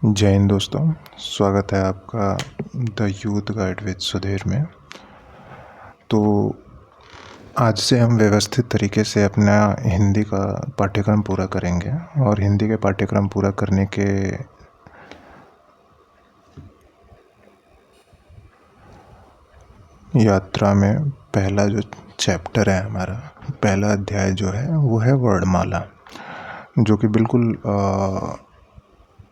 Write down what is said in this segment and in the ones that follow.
जय हिंद दोस्तों, स्वागत है आपका the youth guide with Sudhir में। तो आज से हम व्यवस्थित तरीके से अपना हिंदी का पाठ्यक्रम पूरा करेंगे और हिंदी के पाठ्यक्रम पूरा करने के यात्रा में पहला जो चैप्टर है, हमारा पहला अध्याय जो है वो है वर्णमाला, जो कि बिल्कुल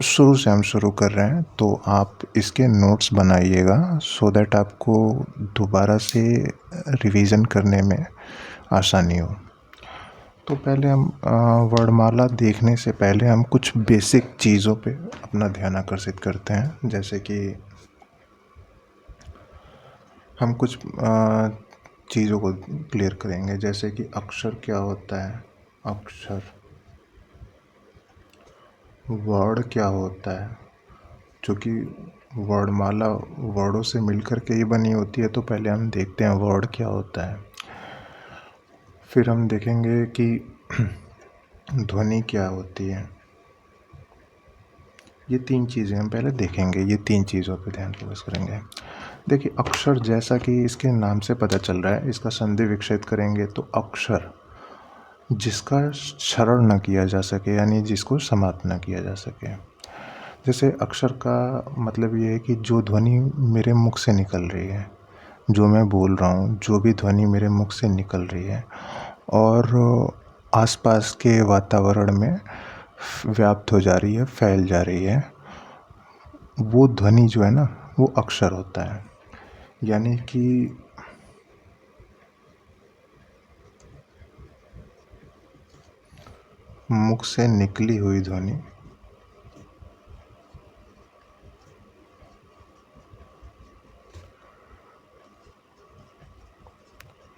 शुरू से हम शुरू कर रहे हैं। तो आप इसके नोट्स बनाइएगा सो दैट आपको दोबारा से रिवीजन करने में आसानी हो। तो पहले हम वर्णमाला देखने से पहले हम कुछ बेसिक चीज़ों पे अपना ध्यान आकर्षित करते हैं। जैसे कि हम कुछ चीज़ों को क्लियर करेंगे, जैसे कि अक्षर क्या होता है, अक्षर, वर्ण क्या होता है, जो कि वर्णमाला वर्डों से मिलकर के ही बनी होती है। तो पहले हम देखते हैं वर्ण क्या होता है। फिर हम देखेंगे कि ध्वनि क्या होती है। ये तीन चीज़ें हम पहले देखेंगे, ये तीन चीज़ों पे ध्यान फोकस करेंगे। देखिए, अक्षर जैसा कि इसके नाम से पता चल रहा है, इसका संधि विकसित करेंगे तो अक्षर जिसका क्षरण न किया जा सके, यानी जिसको समाप्त न किया जा सके। जैसे अक्षर का मतलब ये है कि जो ध्वनि मेरे मुख से निकल रही है, जो मैं बोल रहा हूँ, जो भी ध्वनि मेरे मुख से निकल रही है और आसपास के वातावरण में व्याप्त हो जा रही है, फैल जा रही है, वो ध्वनि जो है ना, वो अक्षर होता है। यानी कि मुख से निकली हुई ध्वनि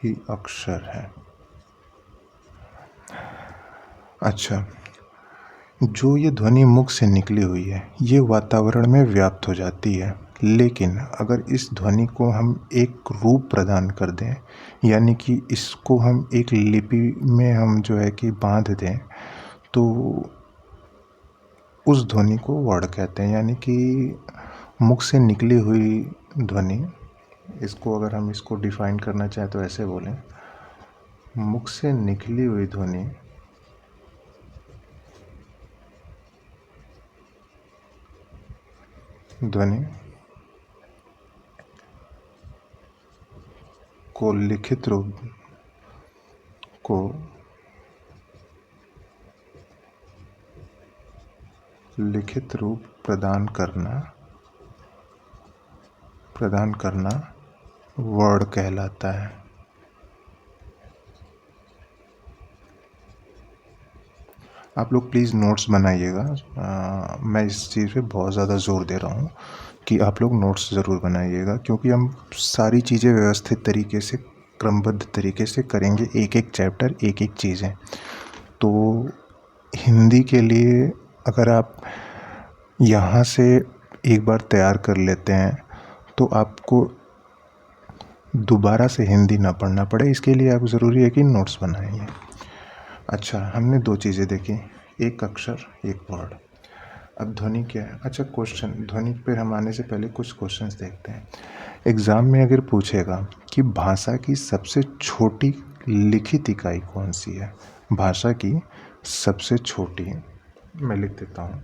ही अक्षर है। अच्छा, जो ये ध्वनि मुख से निकली हुई है, ये वातावरण में व्याप्त हो जाती है, लेकिन अगर इस ध्वनि को हम एक रूप प्रदान कर दें, यानी कि इसको हम एक लिपि में हम जो है कि बांध दें, तो उस ध्वनि को वर्ण कहते हैं। यानी कि मुख से निकली हुई ध्वनि, इसको अगर हम इसको डिफाइन करना चाहें तो ऐसे बोलें, मुख से निकली हुई ध्वनि ध्वनि को लिखित रूप प्रदान करना वर्ण कहलाता है। आप लोग प्लीज़ नोट्स बनाइएगा। मैं इस चीज़ पे बहुत ज़्यादा ज़ोर दे रहा हूँ कि आप लोग नोट्स ज़रूर बनाइएगा, क्योंकि हम सारी चीज़ें व्यवस्थित तरीके से, क्रमबद्ध तरीके से करेंगे, एक एक चैप्टर, एक एक चीज़ें। तो हिंदी के लिए अगर आप यहाँ से एक बार तैयार कर लेते हैं तो आपको दोबारा से हिंदी ना पढ़ना पड़े, इसके लिए आप ज़रूरी है कि नोट्स बनाइए। अच्छा, हमने दो चीज़ें देखी, एक अक्षर, एक वर्ड। अब ध्वनि क्या है? अच्छा, क्वेश्चन, ध्वनि पर हम आने से पहले कुछ क्वेश्चंस देखते हैं। एग्ज़ाम में अगर पूछेगा कि भाषा की सबसे छोटी लिखित इकाई कौन सी है, भाषा की सबसे छोटी, मैं लिख देता हूँ,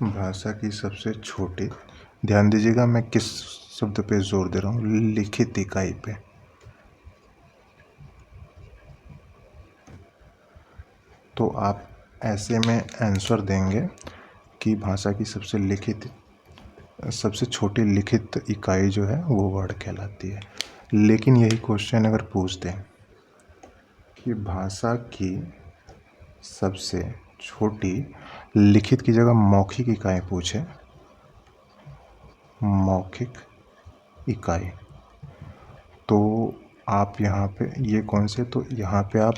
भाषा की सबसे छोटी, ध्यान दीजिएगा मैं किस शब्द पे जोर दे रहा हूँ, लिखित इकाई पे। तो आप ऐसे में आंसर देंगे कि भाषा की सबसे छोटी लिखित इकाई जो है वो वर्ड कहलाती है। लेकिन यही क्वेश्चन अगर पूछ दें कि भाषा की सबसे छोटी लिखित की जगह मौखिक इकाई पूछे, मौखिक इकाई, तो आप यहाँ पे ये कौन से, तो यहाँ पे आप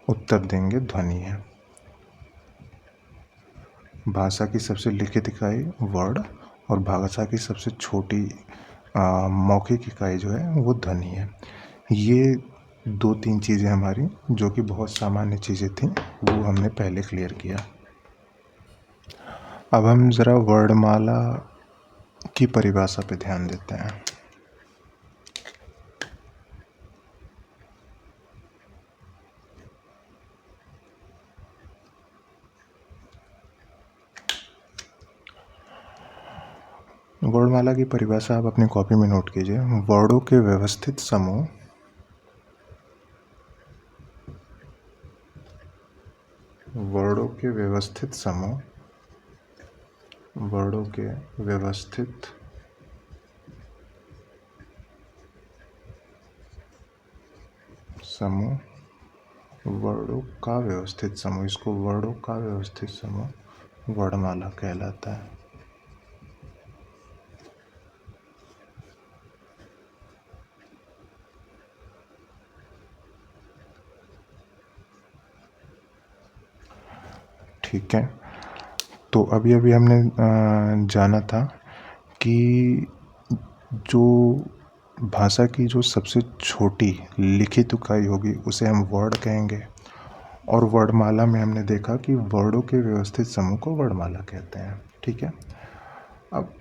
उत्तर देंगे ध्वनि है। भाषा की सबसे लिखित इकाई वर्ड और भाषा की सबसे छोटी मौखिक इकाई जो है वो ध्वनि है। ये 2-3 चीज़ें हमारी जो कि बहुत सामान्य चीज़ें थी वो हमने पहले क्लियर किया। अब हम ज़रा वर्णमाला की परिभाषा पे ध्यान देते हैं। वर्णमाला की परिभाषा आप अपनी कॉपी में नोट कीजिए। वर्णों के व्यवस्थित समूह वर्णों के व्यवस्थित समूह वर्णों के व्यवस्थित समूह वर्णों का व्यवस्थित समूह, इसको वर्णों का व्यवस्थित समूह वर्णमाला कहलाता है। ठीक है, तो अभी अभी हमने जाना था कि जो भाषा की जो सबसे छोटी लिखित इकाई होगी उसे हम वर्ड कहेंगे, और वर्णमाला में हमने देखा कि वर्डों के व्यवस्थित समूह को वर्णमाला कहते हैं। ठीक है, अब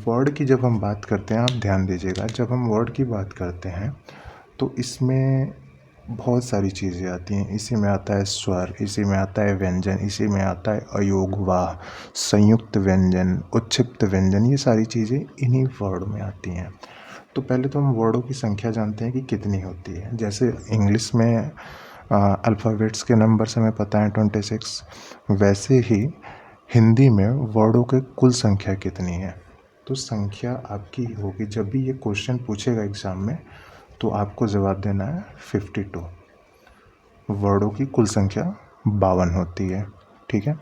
वर्ड की जब हम बात करते हैं, आप ध्यान दीजिएगा, जब हम वर्ड की बात करते हैं तो इसमें बहुत सारी चीज़ें आती हैं। इसी में आता है स्वर, इसी में आता है व्यंजन, इसी में आता है अयोगवाह, संयुक्त व्यंजन, उच्छिप्त व्यंजन, ये सारी चीज़ें इन्हीं वर्ड में आती हैं। तो पहले तो हम वर्डों की संख्या जानते हैं कि कितनी होती है। जैसे इंग्लिश में अल्फ़ाबेट्स के नंबर से हमें पता है 26, वैसे ही हिंदी में वर्डों के कुल संख्या कितनी है। तो संख्या आपकी होगी, जब भी ये क्वेश्चन पूछेगा एग्ज़ाम में तो आपको जवाब देना है 52। वर्डों की कुल संख्या 52 होती है। ठीक है,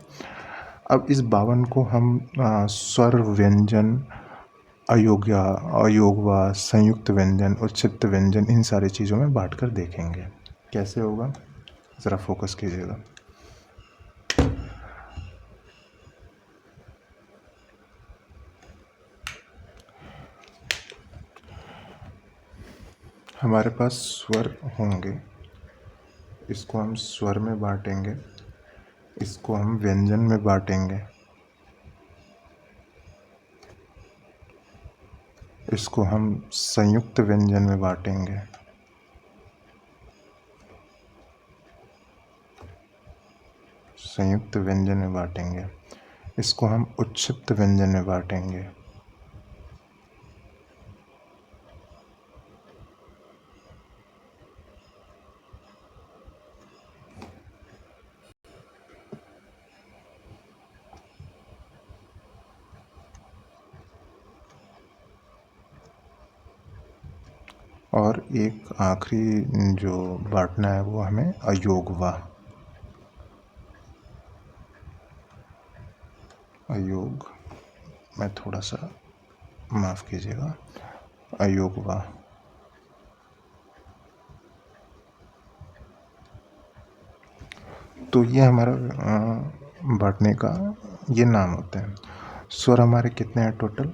अब इस 52 को हम स्वर, व्यंजन, अयोग्य, अयोगवा, संयुक्त व्यंजन, उच्छिप्त व्यंजन, इन सारी चीज़ों में बांट कर देखेंगे कैसे होगा। ज़रा फोकस कीजिएगा। हमारे पास स्वर होंगे, इसको हम स्वर में बांटेंगे, इसको हम व्यंजन में बांटेंगे, इसको हम संयुक्त व्यंजन में बांटेंगे, संयुक्त व्यंजन में बांटेंगे, इसको हम उच्छिप्त व्यंजन में बांटेंगे, और एक आखिरी जो बांटना है वो हमें अयोगवा, अयोग, मैं थोड़ा सा माफ़ कीजिएगा, अयोगवा। तो ये हमारा बांटने का ये नाम होते हैं। स्वर हमारे कितने हैं टोटल?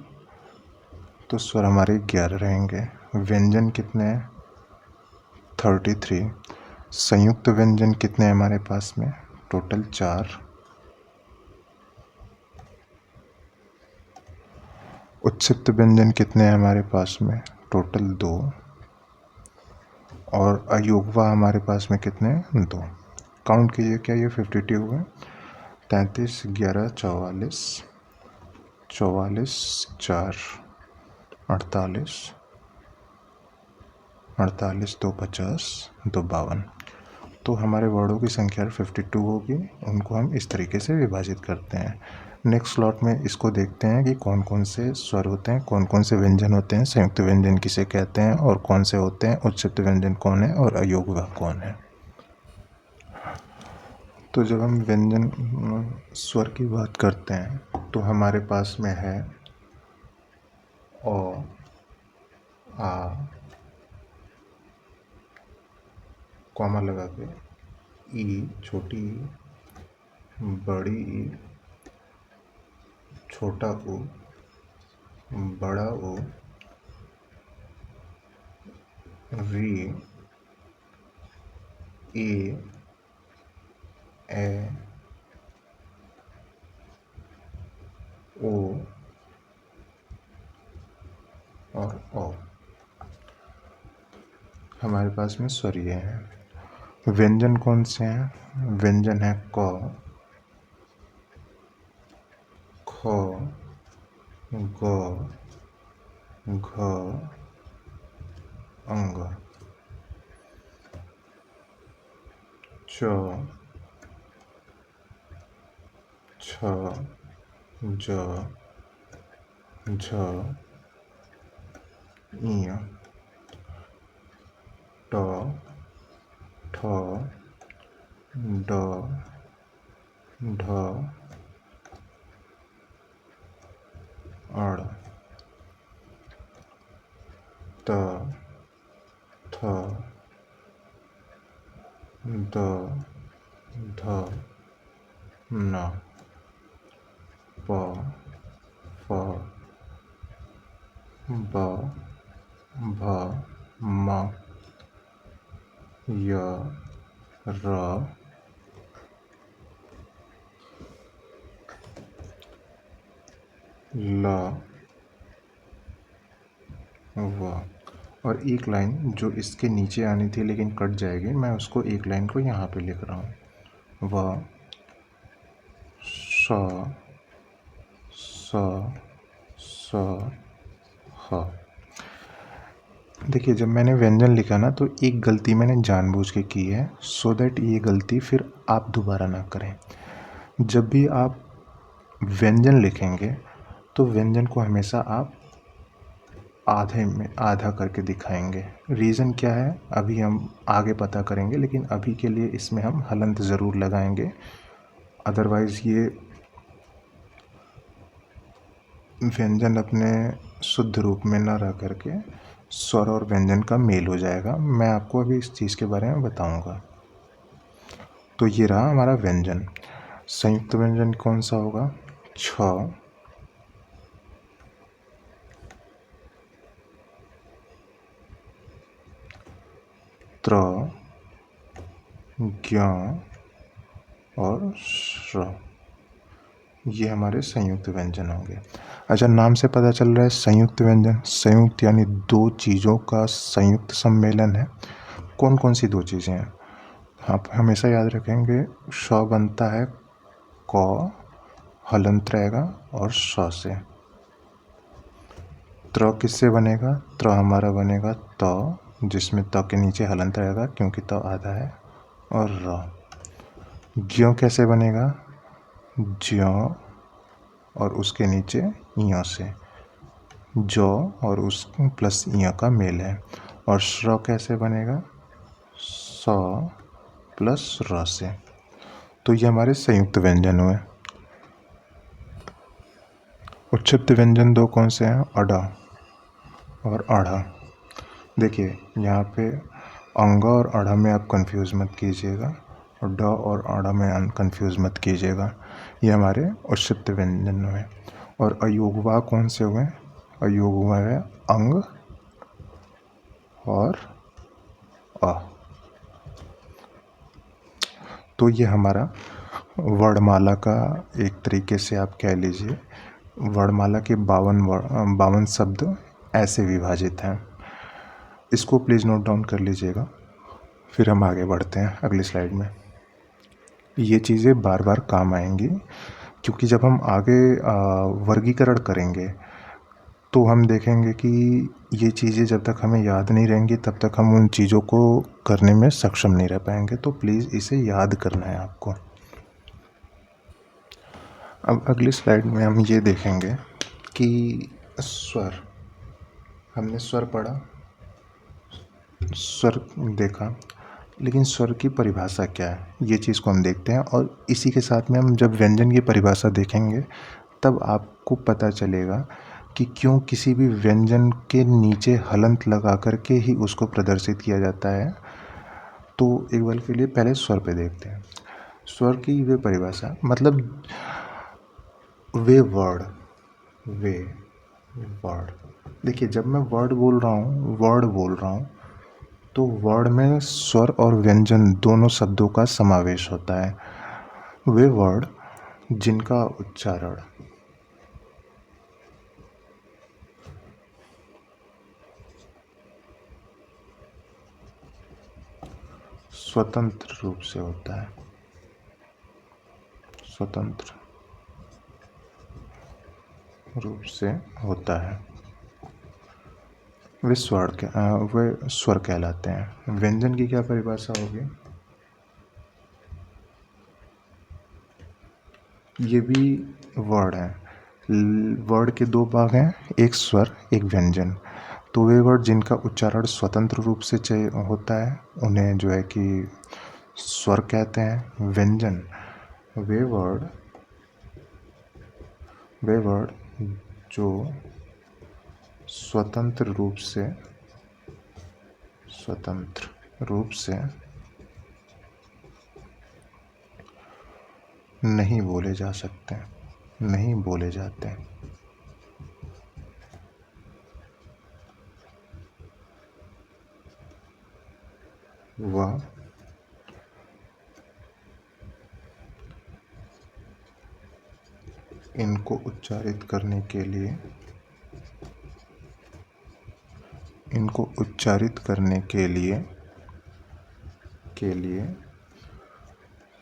तो स्वर हमारे 11 रहेंगे। व्यंजन कितने हैं? 33। संयुक्त व्यंजन कितने हैं हमारे पास में? टोटल 4। उच्छिप्त व्यंजन कितने हैं हमारे पास में? टोटल 2। और अयोगवा हमारे पास में कितने हैं? 2। काउंट कीजिए, क्या ये 52 हुए? 33, 11, 44, 44, 4, 48, 48, 2 50, 2 52। तो हमारे वर्डों की संख्या 52 होगी। उनको हम इस तरीके से विभाजित करते हैं। नेक्स्ट स्लॉट में इसको देखते हैं कि कौन कौन से स्वर होते हैं, कौन कौन से व्यंजन होते हैं, संयुक्त व्यंजन किसे कहते हैं, और कौन से होते हैं, उच्छिप्त व्यंजन कौन है, और अयोगवाह कौन है। तो जब हम व्यंजन स्वर की बात करते हैं तो हमारे पास में है अ, आ, कॉमा लगा के, ई छोटी ई, बड़ी ई, छोटा ऊ, बड़ा ओ, री, ए, ओ और ओ। हमारे पास में स्वर ये हैं। व्यंजन कौन से हैं? व्यंजन है क, ख, ग, घ, अंग, च, छ, ज, झ, ञ, ट, ठ, ड, ढ, अड़, त, थ, द, ध, न, प, फ, ब, भ, म, य, र, ल, व। और एक लाइन जो इसके नीचे आनी थी लेकिन कट जाएगी, मैं उसको एक लाइन को यहाँ पे लिख रहा हूँ। व, स, स, स, ह। देखिए, जब मैंने व्यंजन लिखा ना तो एक गलती मैंने जानबूझ के की है, सो दैट ये गलती फिर आप दोबारा ना करें। जब भी आप व्यंजन लिखेंगे तो व्यंजन को हमेशा आप आधे में आधा करके दिखाएंगे। रीज़न क्या है अभी हम आगे पता करेंगे, लेकिन अभी के लिए इसमें हम हलंत ज़रूर लगाएंगे। अदरवाइज़ ये व्यंजन अपने शुद्ध रूप में ना रह करके स्वर और व्यंजन का मेल हो जाएगा। मैं आपको अभी इस चीज़ के बारे में बताऊंगा। तो ये रहा हमारा व्यंजन। संयुक्त व्यंजन कौन सा होगा? छ, त्र, ज्ञ और श्र। ये हमारे संयुक्त व्यंजन होंगे। अच्छा, नाम से पता चल रहा है संयुक्त व्यंजन। संयुक्त यानी दो चीज़ों का संयुक्त सम्मेलन है। कौन कौन सी दो चीज़ें हैं? आप हमेशा याद रखेंगे, श बनता है क, हलंत रहेगा और श से। त्र किससे बनेगा? त्र हमारा बनेगा त, जिसमें त के नीचे हलंत रहेगा क्योंकि त आधा है, और र। ज्यों कैसे बनेगा? ज्यों और उसके नीचे ञ से, जो और उस प्लस ञ का मेल है। और श्र कैसे बनेगा? स प्लस र से। तो ये हमारे संयुक्त व्यंजन हुए। उच्छिष्ट व्यंजन दो कौन से हैं? अड और अढ़। देखिए, यहाँ पे अंग और अढ़ में आप कंफ्यूज मत कीजिएगा, और ड और अढ़ में कंफ्यूज मत कीजिएगा। ये हमारे उच्छिष्ट व्यंजन हुए। और अयोगवा कौन से हुए? अयोगवा है अंग और अ। तो ये हमारा वर्णमाला का एक तरीके से आप कह लीजिए, वर्णमाला के 52 शब्द ऐसे विभाजित हैं। इसको प्लीज़ नोट डाउन कर लीजिएगा। फिर हम आगे बढ़ते हैं अगली स्लाइड में। ये चीज़ें बार बार काम आएंगी, क्योंकि जब हम आगे वर्गीकरण करेंगे तो हम देखेंगे कि ये चीज़ें जब तक हमें याद नहीं रहेंगी तब तक हम उन चीज़ों को करने में सक्षम नहीं रह पाएंगे। तो प्लीज़ इसे याद करना है आपको। अब अगली स्लाइड में हम ये देखेंगे कि स्वर, हमने स्वर पढ़ा, स्वर देखा, लेकिन स्वर की परिभाषा क्या है, ये चीज़ को हम देखते हैं। और इसी के साथ में हम जब व्यंजन की परिभाषा देखेंगे तब आपको पता चलेगा कि क्यों किसी भी व्यंजन के नीचे हलंत लगा करके ही उसको प्रदर्शित किया जाता है। तो एक बार के लिए पहले स्वर पे देखते हैं। स्वर की वे परिभाषा, मतलब वे वर्ड वे वर्ड। देखिए जब मैं वर्ड बोल रहा हूँ तो वर्ड में स्वर और व्यंजन दोनों शब्दों का समावेश होता है। वे वर्ड जिनका उच्चारण स्वतंत्र रूप से होता है, स्वतंत्र रूप से होता है, वे स्वर कहलाते हैं। व्यंजन की क्या परिभाषा होगी? ये भी वर्ड है। वर्ड के दो भाग हैं, एक स्वर एक व्यंजन। तो वे वर्ड जिनका उच्चारण स्वतंत्र रूप से होता है उन्हें जो है कि स्वर कहते हैं। व्यंजन वे वर्ड जो स्वतंत्र रूप से नहीं बोले जा सकते, नहीं बोले जाते। वह इनको उच्चारित करने के लिए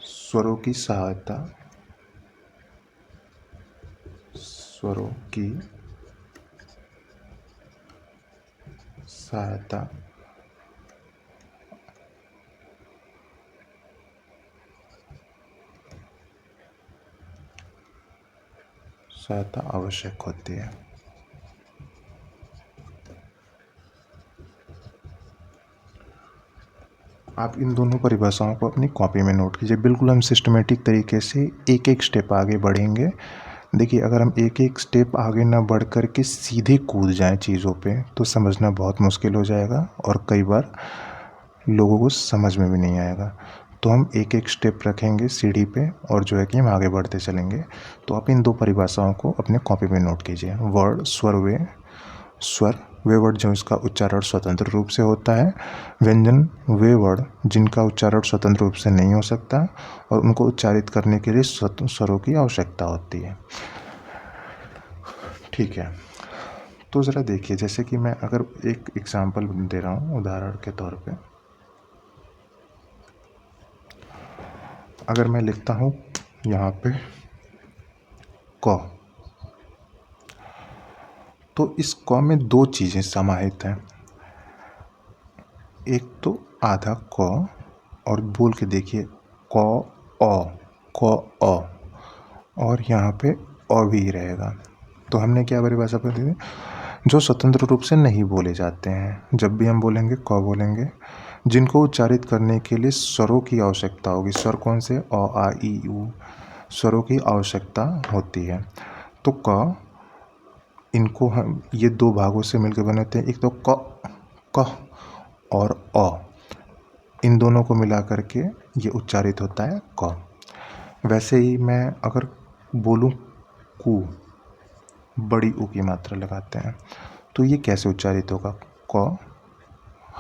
स्वरों की सहायता आवश्यक होती है। आप इन दोनों परिभाषाओं को अपनी कॉपी में नोट कीजिए। बिल्कुल हम सिस्टमेटिक तरीके से एक एक स्टेप आगे बढ़ेंगे। देखिए अगर हम एक एक स्टेप आगे ना बढ़ कर के सीधे कूद जाएं चीज़ों पे तो समझना बहुत मुश्किल हो जाएगा और कई बार लोगों को समझ में भी नहीं आएगा। तो हम एक एक स्टेप रखेंगे सीढ़ी पे और जो है कि हम आगे बढ़ते चलेंगे। तो आप इन दो परिभाषाओं को अपने कॉपी में नोट कीजिए। वर्ड स्वर वे वर्ड जो इसका उच्चारण स्वतंत्र रूप से होता है। व्यंजन वे वर्ड जिनका उच्चारण स्वतंत्र रूप से नहीं हो सकता और उनको उच्चारित करने के लिए स्वरों की आवश्यकता होती है। ठीक है, तो ज़रा देखिए जैसे कि मैं अगर एक एग्जाम्पल दे रहा हूँ उदाहरण के तौर पे, अगर मैं लिखता हूँ यहाँ पे क, तो इस क में दो चीज़ें समाहित हैं। एक तो आधा क और बोल के देखिए क अ और यहाँ पे अ भी रहेगा। तो हमने क्या परिभाषा पर दी थी? जो स्वतंत्र रूप से नहीं बोले जाते हैं। जब भी हम बोलेंगे क बोलेंगे, जिनको उच्चारित करने के लिए स्वरों की आवश्यकता होगी। स्वर कौन से? अ आ इ उ, स्वरों की आवश्यकता होती है। तो क इनको हम ये दो भागों से मिलकर बने होते हैं। एक तो क और अ, इन दोनों को मिला करके ये उच्चारित होता है क। वैसे ही मैं अगर बोलूं कू, बड़ी ऊ की मात्रा लगाते हैं, तो ये कैसे उच्चारित होगा? क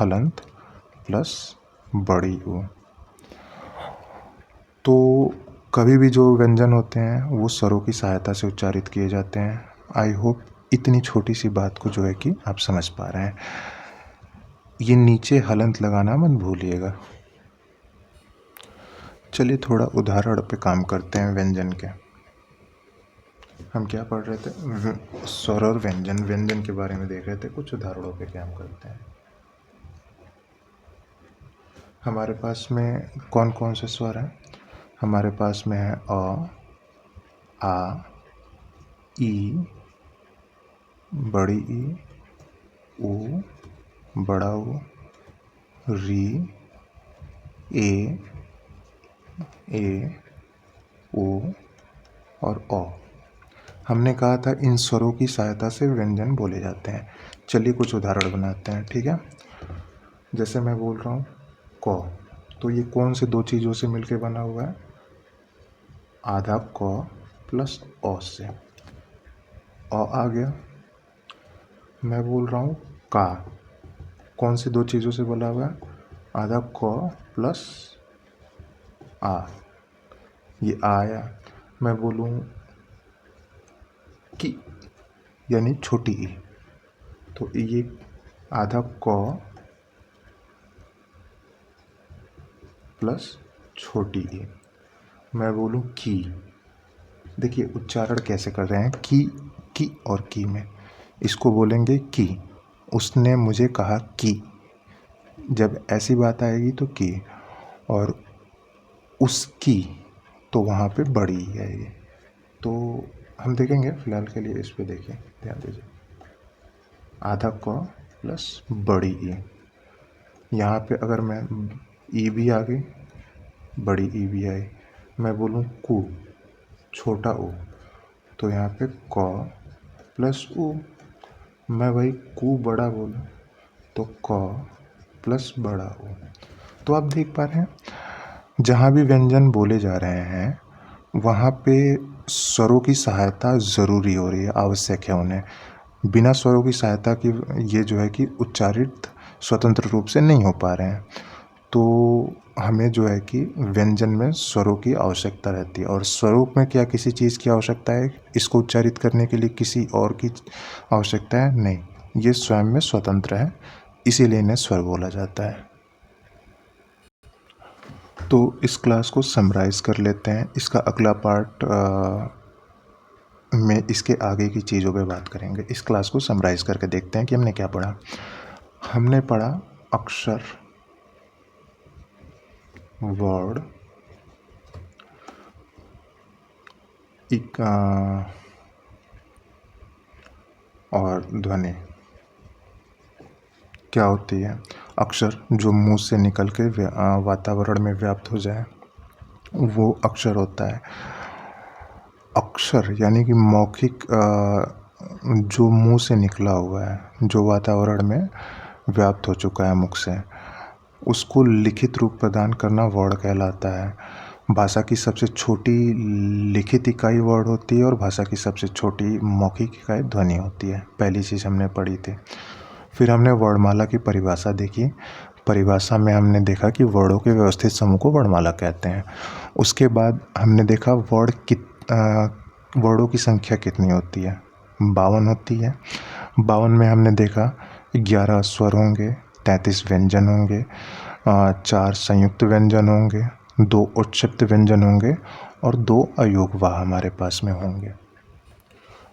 हलंत प्लस बड़ी ऊ। तो कभी भी जो व्यंजन होते हैं वो स्वरों की सहायता से उच्चारित किए जाते हैं। आई होप इतनी छोटी सी बात को जो है कि आप समझ पा रहे हैं। ये नीचे हलंत लगाना मत भूलिएगा। चलिए थोड़ा उदाहरण पे काम करते हैं व्यंजन के। हम क्या पढ़ रहे थे? स्वर और व्यंजन के बारे में देख रहे थे। कुछ उदाहरणों पे काम करते हैं। हमारे पास में कौन कौन से स्वर हैं? हमारे पास में है अ, आ, ई, बड़ी ई, ऊ, बड़ा ऊ, री, ए, ओ और ओ। हमने कहा था इन स्वरों की सहायता से व्यंजन बोले जाते हैं। चलिए कुछ उदाहरण बनाते हैं, ठीक है। जैसे मैं बोल रहा हूँ क, तो ये कौन से दो चीज़ों से मिलकर बना हुआ है? आधा क प्लस अ से। आ गया। मैं बोल रहा हूँ का, कौन सी दो चीज़ों से बोला हुआ है? आधा क प्लस आ, ये आया। मैं बोलूँ की, यानी छोटी ई, तो ये आधा क प्लस छोटी ई। मैं बोलूँ की, देखिए उच्चारण कैसे कर रहे हैं, की और की में, इसको बोलेंगे की। उसने मुझे कहा कि, जब ऐसी बात आएगी तो की, और उसकी तो वहाँ पे बड़ी है ये। तो हम देखेंगे, फिलहाल के लिए इस पे देखिए, ध्यान दीजिए, आधा क प्लस बड़ी ई। यहाँ पे अगर मैं ई भी आ गई, बड़ी ई भी आई, मैं बोलूँ कु, छोटा ऊ, तो यहाँ पे क प्लस ऊ। मैं वही कु बड़ा बोलूँ तो क प्लस बड़ा ऊ। तो आप देख पा रहे हैं, जहाँ भी व्यंजन बोले जा रहे हैं वहाँ पे स्वरों की सहायता ज़रूरी हो रही है, आवश्यक है उन्हें। बिना स्वरों की सहायता की ये जो है कि उच्चारित स्वतंत्र रूप से नहीं हो पा रहे हैं। तो हमें जो है कि व्यंजन में स्वरों की आवश्यकता रहती है। और स्वरूप में क्या किसी चीज़ की आवश्यकता है इसको उच्चारित करने के लिए, किसी और की आवश्यकता है? नहीं, ये स्वयं में स्वतंत्र है, इसीलिए इन्हें स्वर बोला जाता है। तो इस क्लास को समराइज़ कर लेते हैं। इसका अगला पार्ट में इसके आगे की चीज़ों पे बात करेंगे। इस क्लास को समराइज़ करके देखते हैं कि हमने क्या पढ़ा। हमने पढ़ा अक्षर, वर्ड, और ध्वनि। क्या होती है? अक्षर जो मुंह से निकल के वातावरण में व्याप्त हो जाए, वो अक्षर होता है। अक्षर यानी कि मौखिक, जो मुंह से निकला हुआ है, जो वातावरण में व्याप्त हो चुका है मुख से, उसको लिखित रूप प्रदान करना वर्ड कहलाता है। भाषा की सबसे छोटी लिखित इकाई वर्ड होती है और भाषा की सबसे छोटी मौखिक इकाई ध्वनि होती है। पहली चीज़ हमने पढ़ी थी। फिर हमने वर्णमाला की परिभाषा देखी। परिभाषा में हमने देखा कि वर्डों के व्यवस्थित समूह को वर्णमाला कहते हैं। उसके बाद हमने देखा वर्डों की संख्या कितनी होती है? 52 होती है। 52 में हमने देखा 11 स्वर होंगे, 33 व्यंजन होंगे, 4 संयुक्त व्यंजन होंगे, 2 उच्चत्त व्यंजन होंगे और 2 अयोगवाह हमारे पास में होंगे।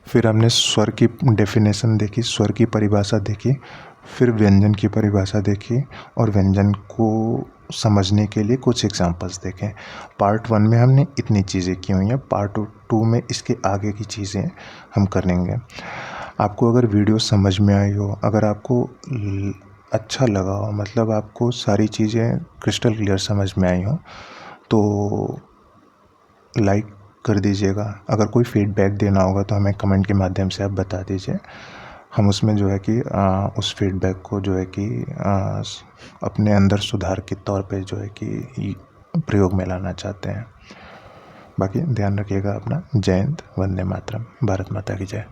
फिर हमने स्वर की डेफिनेशन देखी, स्वर की परिभाषा देखी, फिर व्यंजन की परिभाषा देखी और व्यंजन को समझने के लिए कुछ एग्जांपल्स देखें। पार्ट 1 में हमने इतनी चीज़ें की हुई हैं। पार्ट 2 में इसके आगे की चीज़ें हम करेंगे। आपको अगर वीडियो समझ में आई हो, अगर आपको अच्छा लगा हो, मतलब आपको सारी चीज़ें क्रिस्टल क्लियर समझ में आई हो, तो लाइक कर दीजिएगा। अगर कोई फीडबैक देना होगा तो हमें कमेंट के माध्यम से आप बता दीजिए। हम उसमें जो है कि उस फीडबैक को जो है कि अपने अंदर सुधार के तौर पे जो है कि प्रयोग में लाना चाहते हैं। बाकी ध्यान रखिएगा अपना। जय हिंद, वंदे मातरम, भारत माता की जय।